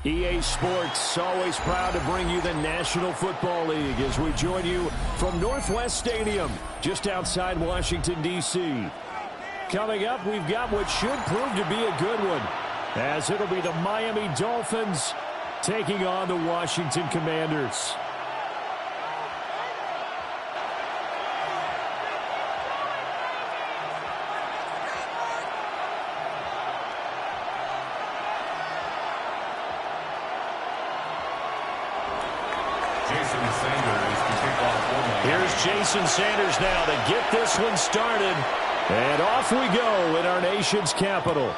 EA Sports, always proud to bring you the National Football League as we join you from Northwest Stadium, just outside Washington, D.C. Coming up, we've got what should prove to be a good one, as it'll be the Miami Dolphins taking on the Washington Commanders. Here's Jason Sanders now to get this one started. And off we go in our nation's capital.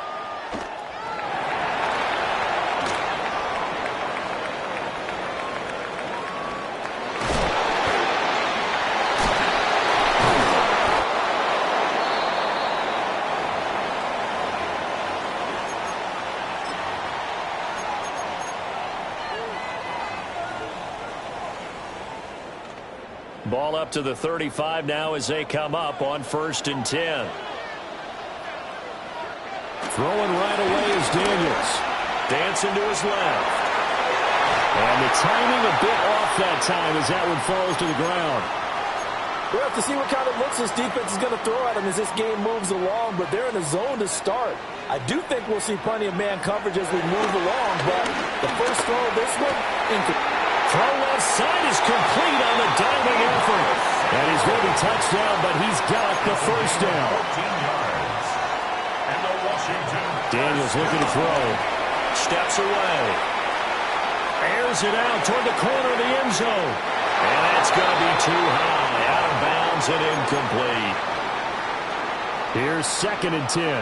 Ball up to the 35 now as they come up on 1st and 10. Throwing right away is Daniels. Dancing to his left. And the timing a bit off that time as that one falls to the ground. We'll have to see what kind of looks this defense is going to throw at them as this game moves along, but they're in a zone to start. I do think we'll see plenty of man coverage as we move along, but the first throw of this one, throw left side is complete on the diving effort. And he's going to be touched down, but he's got the first down. Daniels looking to throw. Steps away. Airs it out toward the corner of the end zone. And that's going to be too high. Out of bounds and incomplete. Here's 2nd and 10.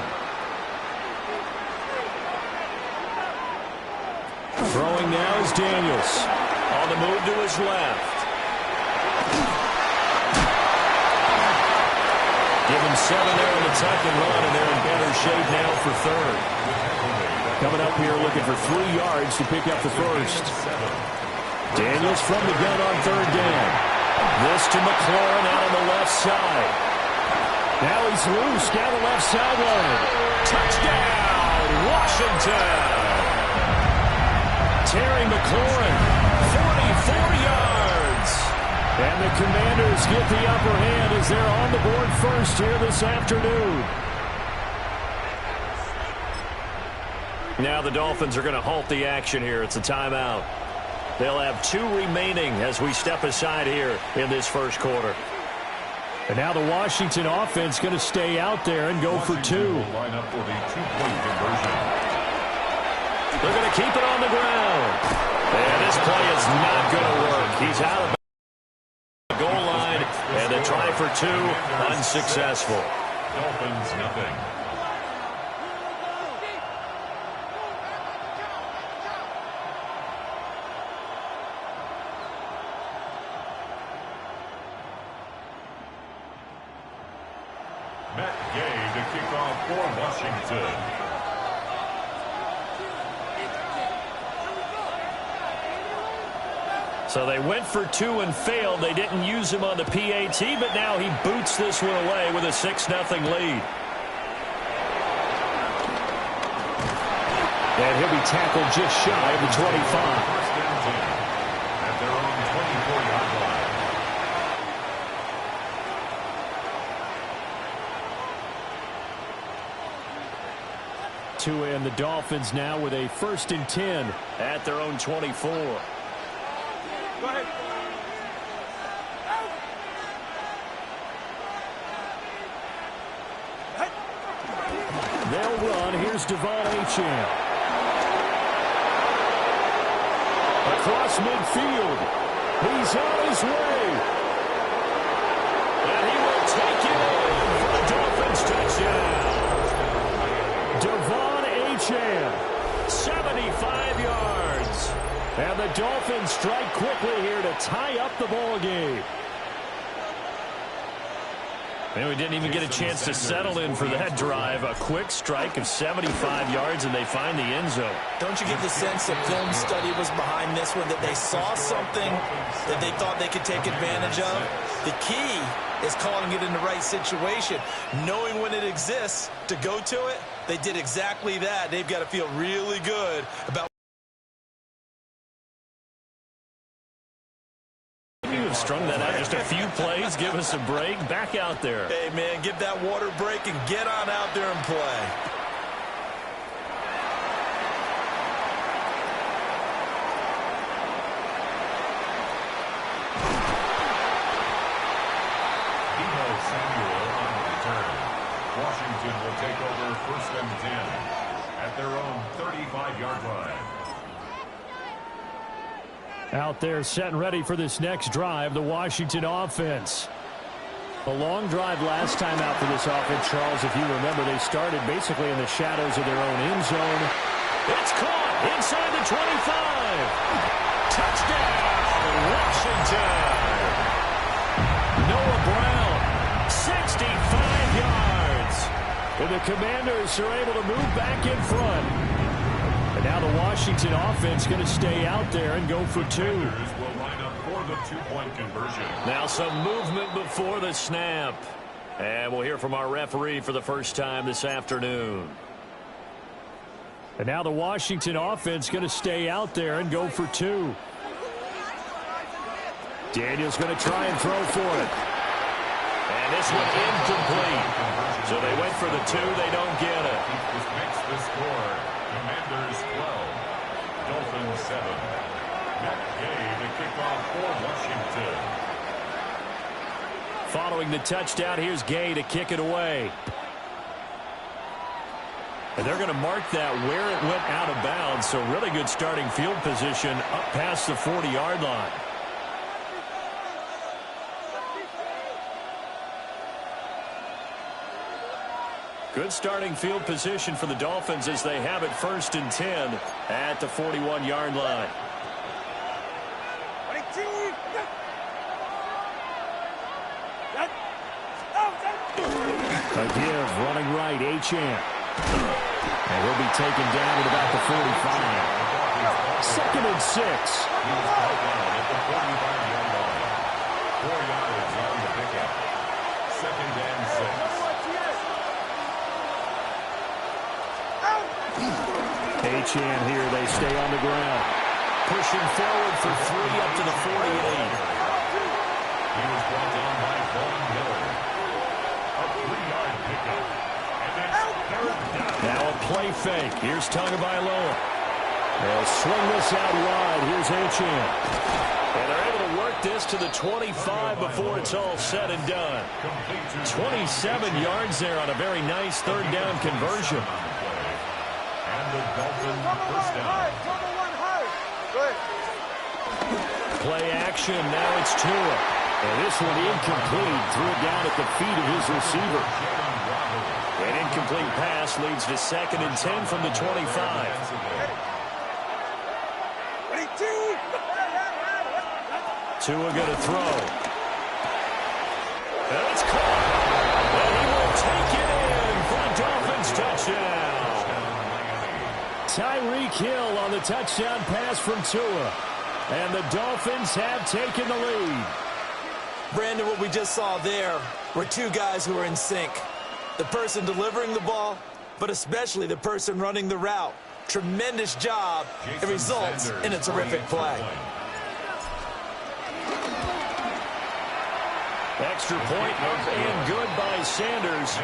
Throwing now is Daniels. On the move to his left. Give him 7 there on the tuck and run, and they're in better shape now for 3rd. Coming up here looking for 3 yards to pick up the first. Daniels from the gun on 3rd down. This to McLaurin out on the left side. Now he's loose down the left sideline. Touchdown, Washington! Terry McLaurin, 44 yards. And the Commanders get the upper hand as they're on the board first here this afternoon. Now the Dolphins are going to halt the action here. It's a timeout. They'll have 2 remaining as we step aside here in this first quarter. And now the Washington offense going to stay out there and go for 2. Line up for the 2-point conversion. They're going to keep it on the ground. And this play is not going to work. He's out of the goal line, and the try for 2 unsuccessful. Dolphins nothing. Matt Gay to kick off for Washington. So they went for 2 and failed. They didn't use him on the PAT, but now he boots this one away with a 6-0 lead. And he'll be tackled just shy of the 25. At their own 24-yard line. To end the Dolphins now with a 1st and 10 at their own 24. Go ahead. They'll run. Here's Devon Achane. Across midfield. He's on his way. And he will take it in for the Dolphins touchdown. Devon Achane, 75 yards. And the Dolphins strike quickly here to tie up the ball game. And we didn't even get a chance to settle in for that drive. A quick strike of 75 yards, and they find the end zone. Don't you get the sense that film study was behind this one, that they saw something that they thought they could take advantage of? The key is calling it in the right situation. Knowing when it exists to go to it, they did exactly that. They've got to feel really good about strung that out just a few plays. Give us a break. Back out there. Hey, man, give that water break and get on out there and play. Washington will take over 1st and 10 at their own 35-yard line. Out there set and ready for this next drive, the Washington offense. A long drive last time out for this offense, Charles. If you remember, they started basically in the shadows of their own end zone. It's caught inside the 25. Touchdown, Washington. Noah Brown, 65 yards. And the Commanders are able to move back in front. And now the Washington offense going to stay out there and go for two. Will line up for the two-point conversion. Now some movement before the snap. And we'll hear from our referee for the first time this afternoon. And now the Washington offense going to stay out there and go for two. Daniel's going to try and throw for it. And this one incomplete. So they went for the two. They don't get it. This makes the score. Commanders 12. Dolphins 7. Matt Gay, the kickoff for Washington. Following the touchdown, here's Gay to kick it away. And they're going to mark that where it went out of bounds. So really good starting field position up past the 40-yard line. Good starting field position for the Dolphins as they have it 1st and 10 at the 41-yard line. A give, running right, Achane. And he'll be taken down at about the 45. 2nd and 6. At the 45-yard line. 4 yards on the pickup. 2nd and 6. Achane here, they stay on the ground. Pushing forward for 3 up to the 48. He was brought down by Von Miller. A 3-yard pickup. And that's 3rd down. Now a play fake. Here's Tagovailoa. They'll swing this out wide. Here's Achane. And they're able to work this to the 25 before it's all said and done. 27 yards there on a very nice 3rd down conversion. And the Dolphins 1st down. Play action. Now it's Tua. And this one incomplete. Threw it down at the feet of his receiver. An incomplete pass leads to 2nd and 10 from the 25. Tua going to throw. And it's caught. And he will take it in for a Dolphins touchdown. Tyreek Hill on the touchdown pass from Tua. And the Dolphins have taken the lead. Brandon, what we just saw there were two guys who were in sync. The person delivering the ball, but especially the person running the route. Tremendous job. It results in a terrific play. Extra point up and good by Sanders.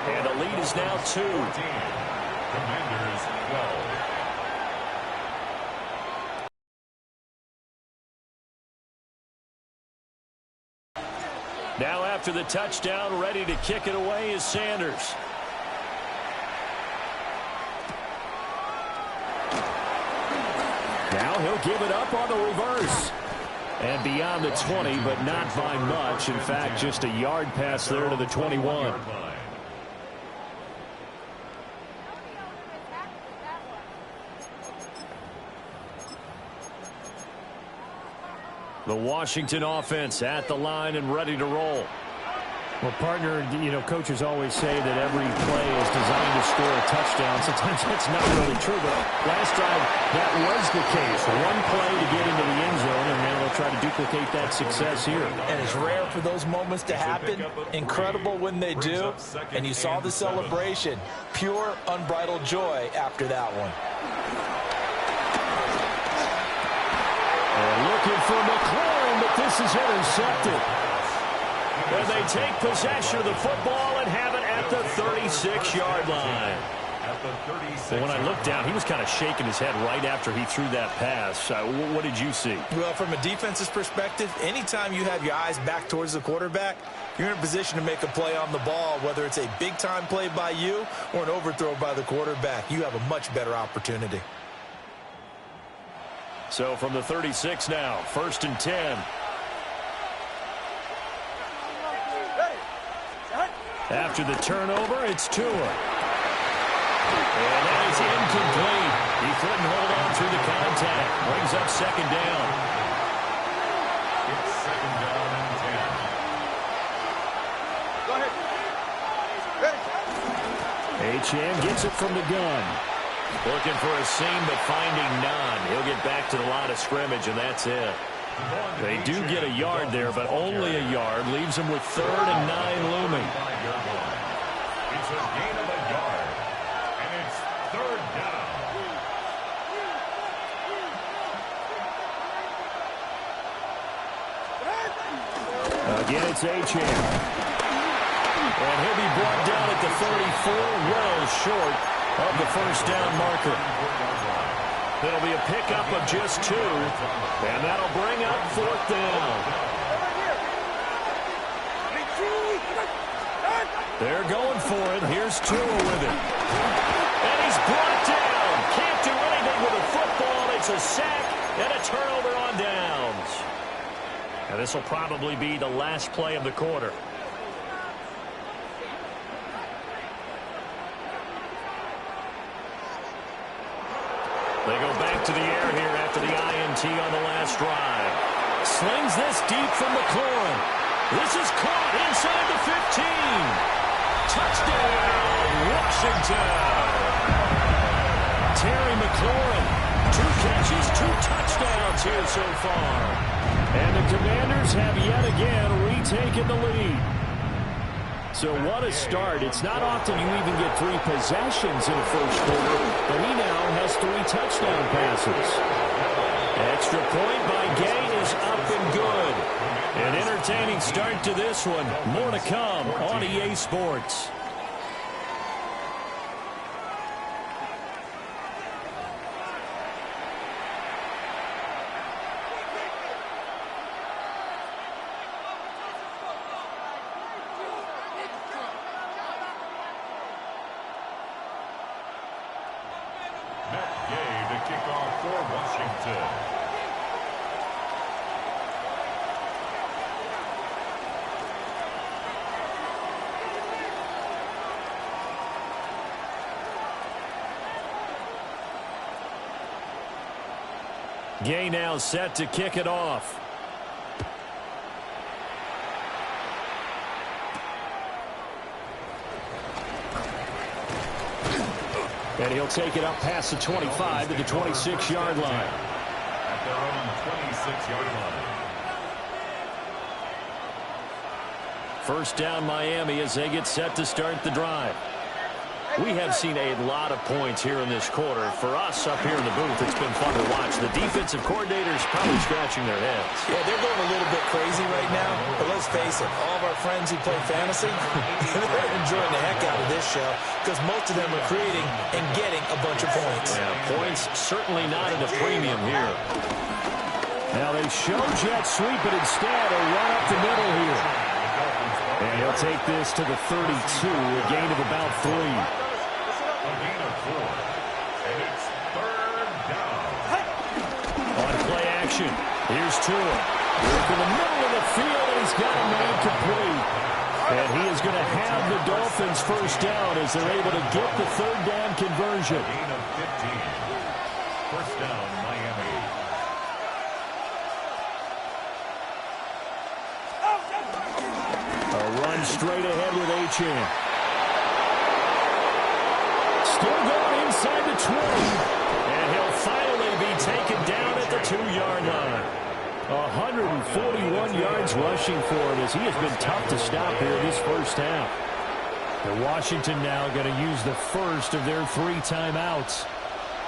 And the lead is now 2. Commanders 12. Now after the touchdown, ready to kick it away is Sanders. Now he'll give it up on the reverse. And beyond the 20, but not by much. In fact, just a yard pass there to the 21. The Washington offense at the line and ready to roll. Well, partner, you know, coaches always say that every play is designed to score a touchdown. Sometimes that's not really true, but last drive, that was the case. One play to get into the end zone, and now they'll try to duplicate that success here. And it's rare for those moments to happen. Incredible when they do. And you saw the celebration. Pure, unbridled joy after that one. And looking for McLaurin, but this is intercepted. And they take possession of the football and have it at the 36-yard line. Well, when I looked down, he was kind of shaking his head right after he threw that pass. What did you see? Well, from a defense's perspective, anytime you have your eyes back towards the quarterback, you're in a position to make a play on the ball, whether it's a big-time play by you or an overthrow by the quarterback. You have a much better opportunity. So from the 36 now, 1st and 10. After the turnover, it's Tua. And that is incomplete. He couldn't hold on through the contact. Brings up 2nd down. It's 2nd down and 10. Go ahead. Ready. Achane gets it from the gun. Looking for a seam, but finding none. He'll get back to the line of scrimmage, and that's it. They do get a yard there, but only a yard. Leaves them with 3rd and 9 looming. It's a gain of a yard, and it's 3rd down. Again, it's Achane. And he'll be brought down at the 34, well short of the 1st down marker. It'll be a pickup of just 2, and that'll bring up 4th down. They're going for it. Here's Tua with it. And he's brought down. Can't do anything with a football. It's a sack and a turnover on downs. And this will probably be the last play of the quarter. They go back to the air here after the INT on the last drive. Slings this deep from McLaurin. This is caught inside the 15. Touchdown, Washington. Terry McLaurin, 2 catches, 2 touchdowns here so far. And the Commanders have yet again retaken the lead. So what a start. It's not often you even get 3 possessions in the first quarter, but he now has 3 touchdown passes. Extra point by Gay is up and good. An entertaining start to this one. More to come on EA Sports. Kickoff for Washington. Gay now set to kick it off. And he'll take it up past the 25 to the 26-yard line. At their own 26-yard line. First down Miami as they get set to start the drive. We have seen a lot of points here in this quarter. For us up here in the booth, it's been fun to watch. The defensive coordinators probably scratching their heads. Yeah, they're going a little bit crazy right now. But let's face it, all of our friends who play fantasy, they're enjoying the heck out of this show because most of them are creating and getting a bunch of points. Yeah, points certainly not at a premium here. Now they show jet sweep, but instead a run up the middle here. And he'll take this to the 32, a gain of about 3. A gain of 4. And it's 3rd down. On play action, here's Tua. Work in the middle of the field, and he's got a man complete. And he is going to have the Dolphins first down as they're able to get the 3rd down conversion. Gain of 15. First down, Miami. Run straight ahead with Achane. Still going inside the 20. And he'll finally be taken down at the 2-yard line. 141 yards rushing for him as he has been tough to stop here this first half. And Washington now going to use the first of their 3 timeouts.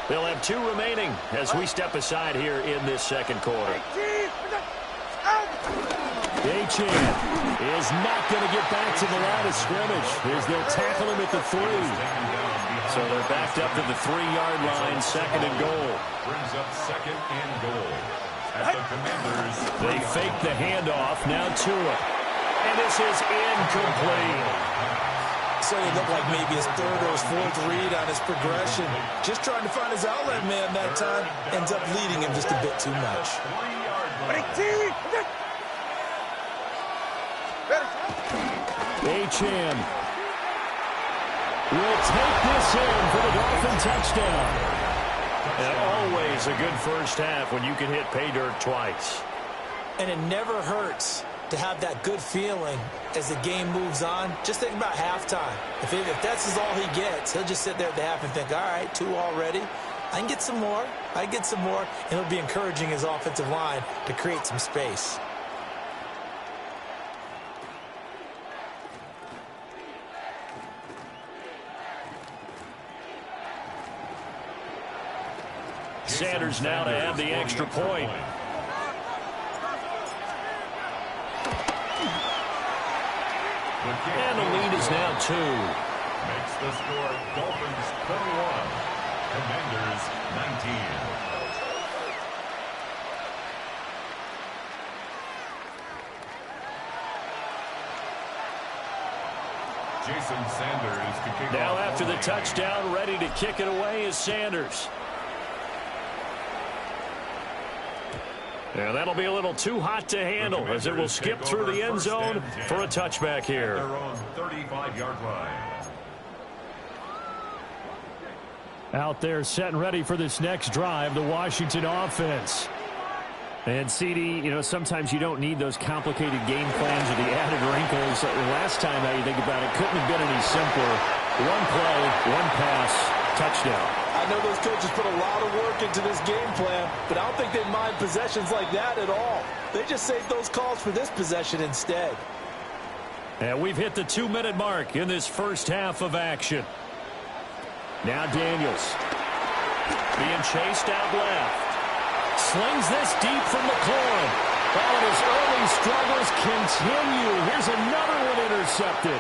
They'll have 2 remaining as we step aside here in this second quarter. Achan is not going to get back to the line of scrimmage as they'll tackle him at the 3. So they're backed up to the 3-yard line, 2nd and goal. Brings up 2nd and goal. At the Commanders. They fake the handoff, now Tua. And this is incomplete. So it looked like maybe his 3rd or his 4th read on his progression. Just trying to find his outlet man that time. Ends up leading him just a bit too much. 3-yard line. Achan will take this in for the Dolphin touchdown. And always a good first half when you can hit pay dirt twice. And it never hurts to have that good feeling as the game moves on. Just think about halftime. If that's all he gets, he'll just sit there at the half and think, all right, 2 already. I can get some more. I can get some more. And he'll be encouraging his offensive line to create some space. Sanders now to have the extra point. And the lead is now 2. Makes the score Dolphins 21, Commanders 19. Jason Sanders to kick Now off after the line. touchdown, ready to kick it away is Sanders. And that'll be a little too hot to handle as it will skip through the end zone for a touchback here. Their own 35-yard line. Out there set and ready for this next drive, the Washington offense. And CD, you know, sometimes you don't need those complicated game plans or the added wrinkles. Last time, now you think about it, couldn't have been any simpler. 1 play, 1 pass, touchdown. I know those coaches put a lot of work into this game plan, but I don't think they mind possessions like that at all. They just save those calls for this possession instead. And we've hit the 2-minute mark in this first half of action. Now Daniels being chased out left. Slings this deep from McLaurin. Oh, and his early struggles continue. Here's another one intercepted.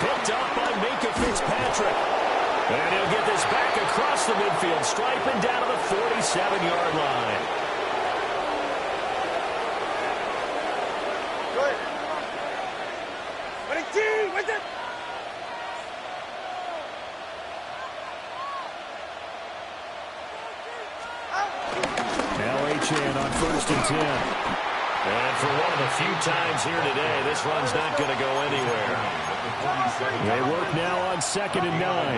Picked up by Minka Fitzpatrick. And he'll get this back across the midfield stripe and down to the 47-yard line. Good. What a team! What's it? Now Achan on 1st and 10. And for one of the few times here today, this run's not going to go anywhere. They work now on 2nd and 9.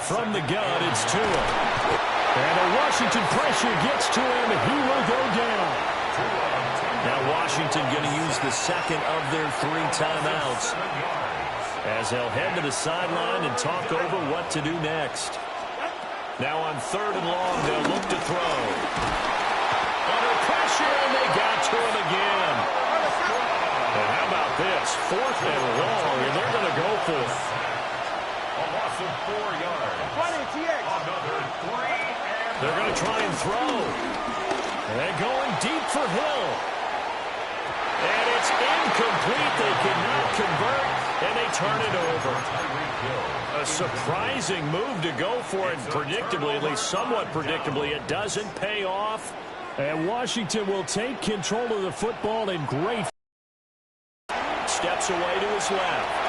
From the gun, it's Tua. And the Washington pressure gets to him, and he will go down. Now Washington going to use the 2nd of their 3 timeouts as they'll head to the sideline and talk over what to do next. Now on 3rd and long, they'll look to throw. Under pressure, and they got to him again. And how about this? 4th and long, and they're going to go for it. A loss of 4 yards. Another 3 and They're going to try and throw. And going deep for Hill. And it's incomplete. They cannot convert, and they turn it over. A surprising move to go for it predictably, at least somewhat predictably. It doesn't pay off. And Washington will take control of the football in great. Steps away to his left.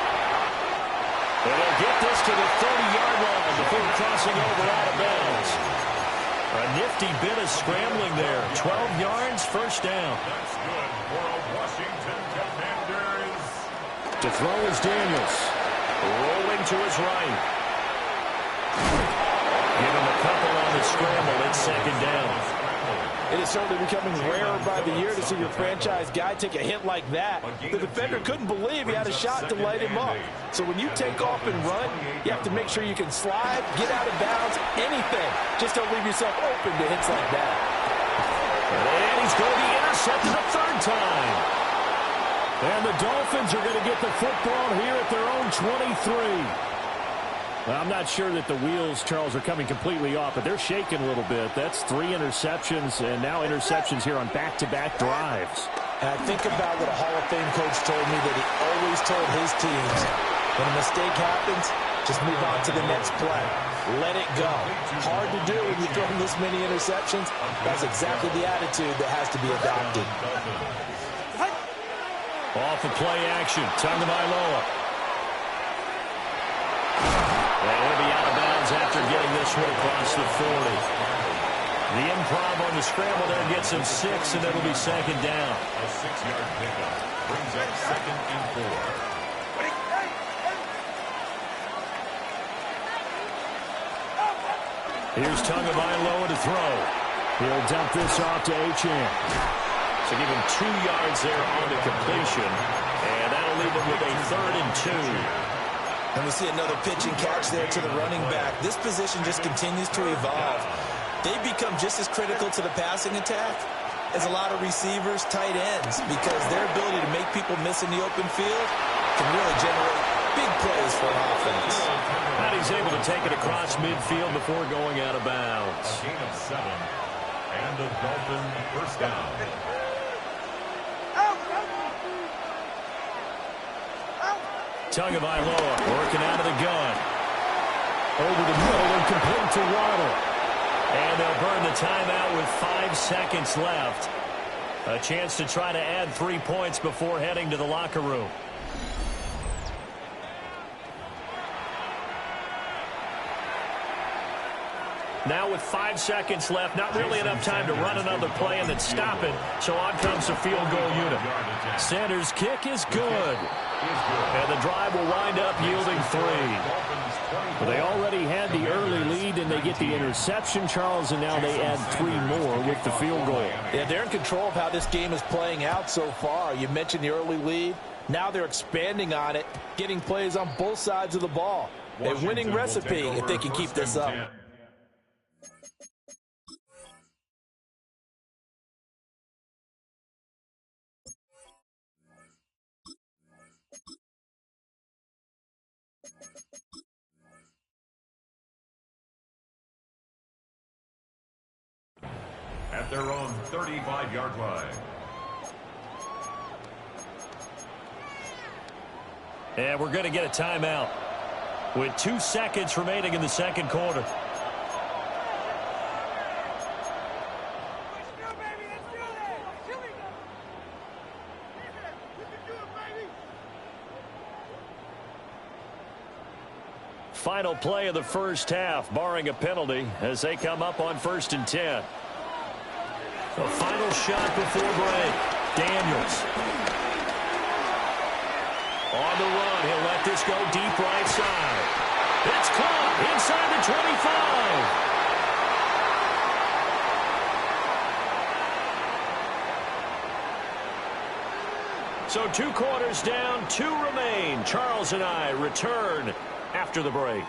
And he'll get this to the 30-yard line before crossing over out of bounds. A nifty bit of scrambling there. 12 yards, first down. that's good for a Washington Commanders. To throw is Daniels. Rolling to his right. Give him a couple on the scramble. It's 2nd down. It is certainly becoming rarer by the year to see your franchise guy take a hit like that. The defender couldn't believe he had a shot to light him up. So when you take off and run, you have to make sure you can slide, get out of bounds, anything. Just don't leave yourself open to hits like that. And he's going to be intercepted a 3rd time. And the Dolphins are going to get the football here at their own 23. Well, I'm not sure that the wheels, Charles, are coming completely off, but they're shaking a little bit. That's 3 interceptions, and now interceptions here on back-to-back drives. And I think about what a Hall of Fame coach told me that he always told his teams, when a mistake happens, just move on to the next play. Let it go. Hard to do when you throw this many interceptions. That's exactly the attitude that has to be adopted. Off of play action, Tagovailoa. And he'll be out of bounds after getting this one across the 40. The improv on the scramble there gets him 6, and it'll be second down. A 6-yard pickup brings up 2nd and 4. Here's Tagovailoa to throw. He'll dump this off to Achane. So give him 2 yards there on the completion, and that'll leave him with a 3rd and 2. And we see another pitch and catch there to the running back. This position just continues to evolve. They become just as critical to the passing attack as a lot of receivers, tight ends, because their ability to make people miss in the open field can really generate big plays for an offense. And he's able to take it across midfield before going out of bounds. A gain of 7, and the Dolphin first down. Tagovailoa working out of the gun. Over the middle and complete to Waddle. And they'll burn the timeout with 5 seconds left. A chance to try to add 3 points before heading to the locker room. Now with 5 seconds left, not really enough time to run another play and then stop it. So on comes the field goal unit. Center's kick is good. And the drive will wind up yielding 3. But they already had the early lead, and they get the interception, Charles, and now they add 3 more with the field goal. Yeah, they're in control of how this game is playing out so far. You mentioned the early lead. Now they're expanding on it, getting plays on both sides of the ball. A winning recipe if they can keep this up. At their own 35-yard line. And we're going to get a timeout with 2 seconds remaining in the second quarter. Final play of the first half, barring a penalty, as they come up on 1st and 10. The final shot before break. Daniels. On the run, he'll let this go deep right side. It's caught inside the 25. So 2 quarters down, 2 remain. Charles and I return after the break.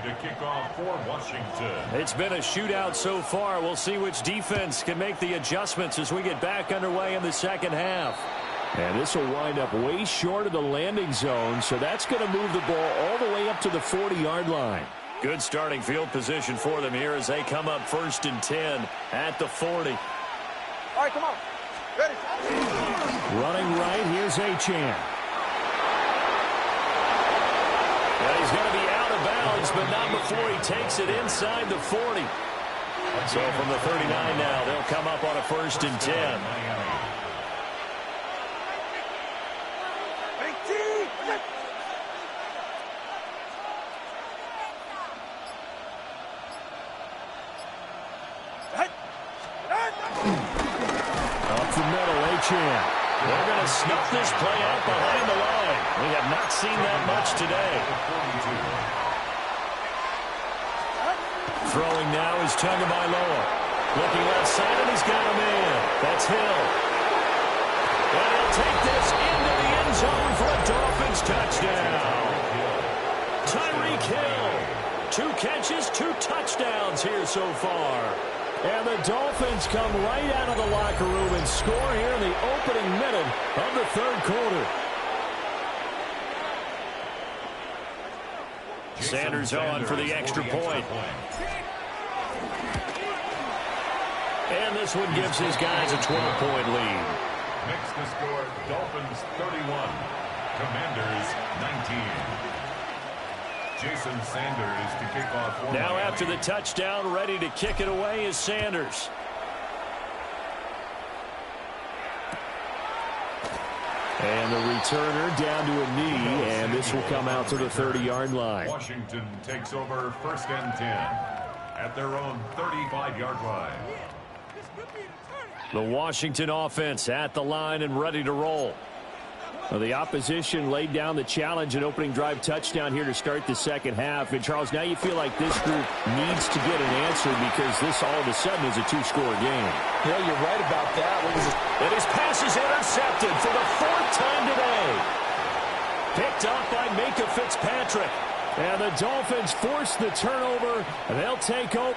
To kick off for Washington. It's been a shootout so far. We'll see which defense can make the adjustments as we get back underway in the second half. And this will wind up way short of the landing zone, so that's going to move the ball all the way up to the 40-yard line. Good starting field position for them here as they come up 1st and 10 at the 40. All right, come on. Ready. Running right, here's Achane. Well, he's going to be out of bounds, but not before he takes it inside the 40. So from the 39 now, they'll come up on a 1st and 10. Up the middle, Achane. They're going to snuff this play out behind the line. We have not seen that much today. Throwing now is Tagovailoa. Looking left side, and he's got a man. That's Hill. And he'll take this into the end zone for a Dolphins touchdown. Tyreek Hill. 2 catches, 2 touchdowns here so far. And the Dolphins come right out of the locker room and score here in the opening minute of the third quarter. Sanders on for the extra point. And this one gives his guys a 12-point lead. Makes the score Dolphins 31, Commanders 19. Jason Sanders to kick off for Now Miami. after the touchdown, ready to kick it away is Sanders. And the returner down to a knee, and this will come out to the 30-yard line. Washington takes over 1st and 10 at their own 35-yard line. The Washington offense at the line and ready to roll. Well, the opposition laid down the challenge and opening drive touchdown here to start the second half. And, Charles, now you feel like this group needs to get an answer because this all of a sudden is a 2-score game. Yeah, you're right about that. And his pass is intercepted for the 4th time today. Picked up by Minka Fitzpatrick. And the Dolphins force the turnover, and they'll take over.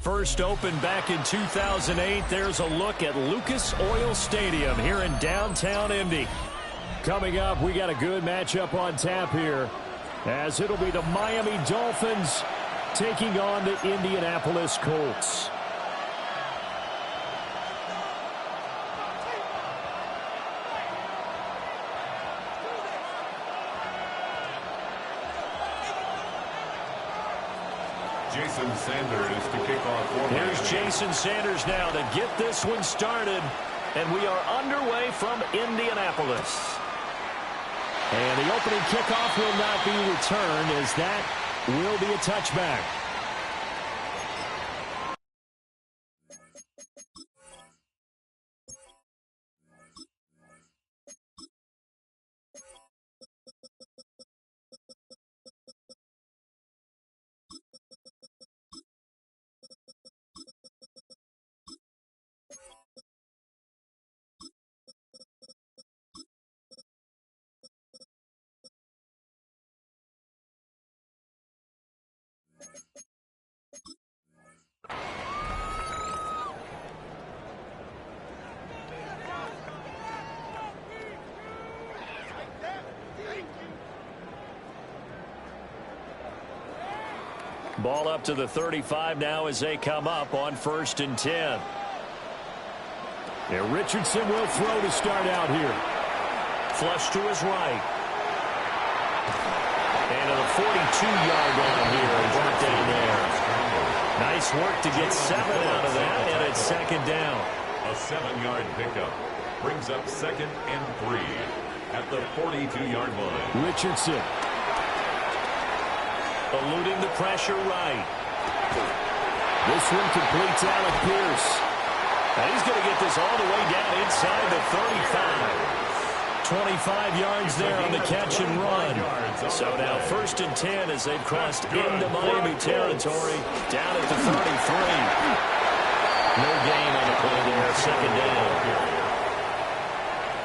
First opened back in 2008. There's a look at Lucas Oil Stadium here in downtown Indy. Coming up, we got a good matchup on tap here, as it'll be the Miami Dolphins taking on the Indianapolis Colts. Jason Sanders to kick off for Miami. Here's Jason Sanders now to get this one started. And we are underway from Indianapolis. And the opening kickoff will not be returned, as that will be a touchback. Ball up to the 35 now as they come up on 1st and 10. Yeah, Richardson will throw to start out here. Flush to his right. And to the 42-yard line here and brought down there. Nice work to get 7 out of that, and it's 2nd down. A 7-yard pickup brings up 2nd and 3 at the 42-yard line. Richardson. Eluding the pressure right. This one completes Alec Pierce. And he's going to get this all the way down inside the 35. 25 yards there on the catch and run. So now 1st and 10 as they've crossed into Miami territory. Down at the 33. No gain on the play there, 2nd down.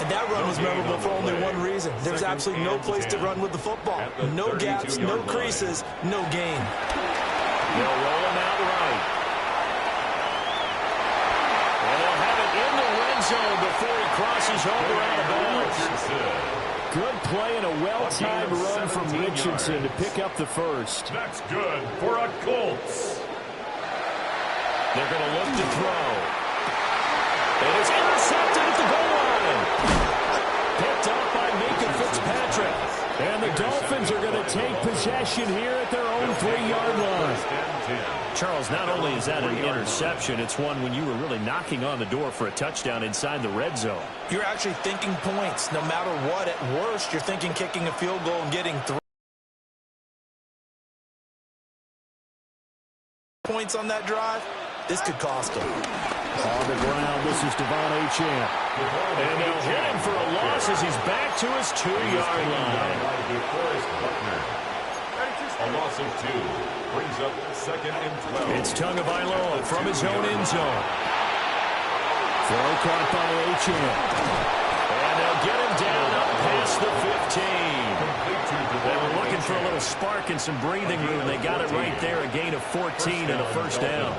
And that run was memorable for only one reason. There's absolutely no place to run with the football. No gaps, no creases, no gain. They'll roll him out right. And they'll have it in the red zone before he crosses over out of bounds. Good play and a well-timed run from Richardson to pick up the first. That's good for a Colts. They're going to look to throw. And it's intercepted at the goal line. Picked up by Minka Fitzpatrick. And the Dolphins are going to take possession here at their own 3-yard line. Charles, not only is that an interception, it's one when you were really knocking on the door for a touchdown inside the red zone. You're actually thinking points. No matter what, at worst, you're thinking kicking a field goal and getting 3 points on that drive. This could cost them. On the ground, this is Devon Achane. And they'll hit him for a loss as he's back to his 2-yard line. A loss of 2 brings up 2nd and 12. It's Tagovailoa from his own end zone. Throw caught by Achane. And they'll get him down up past the 15. They were looking for a little spark and some breathing room. They got it right there, a gain of 14 and a 1st down.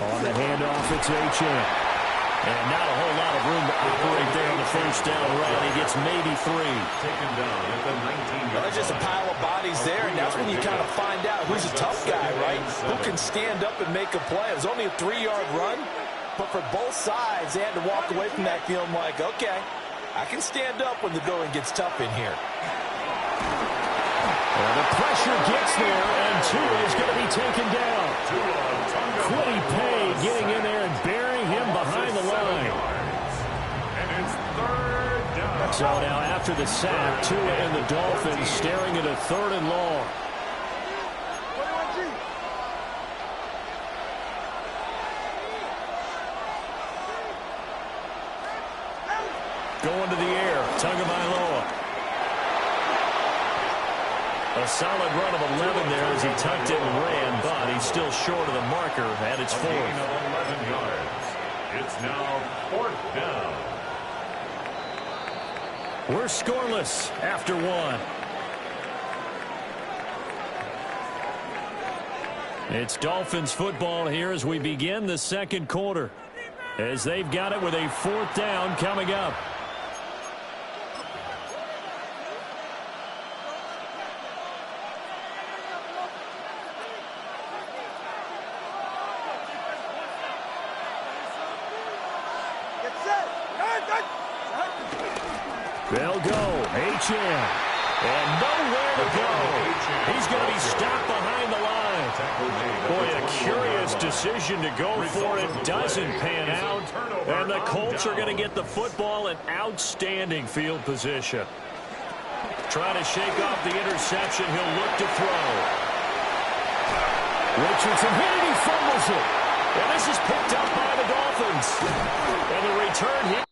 On the handoff, it's Achane. And not a whole lot of room to operate there on the 1st down run. He gets maybe 3. Taken down at the 19-yard line. There's just a pile of bodies there, and that's when you kind of find out who's a tough guy, right? Who can stand up and make a play. It was only a 3-yard run, but for both sides, they had to walk away from that feeling like, okay, I can stand up when the going gets tough in here. Well, the pressure gets there, and Tua is going to be taken down. Quiddy Pay getting in there and burying him behind the line. And it's 3rd down. So now after the sack, Tua and the Dolphins staring at a 3rd and long. Going to the air, Tagovailoa. A solid run of 11 there as he tucked it and ran, but he's still short of the marker at its 4th. A gain of 11 yards. It's now 4th down. We're scoreless after 1. It's Dolphins football here as we begin the 2nd quarter. As they've got it with a 4th down coming up. They'll go. Achane. And nowhere to go. He's going to be stopped behind the line. Boy, a curious decision to go for it. Doesn't pan out. And the Colts are going to get the football in outstanding field position. Trying to shake off the interception. He'll look to throw. Richardson hit it. He fumbles it. And this is picked up by the Dolphins. And the return here.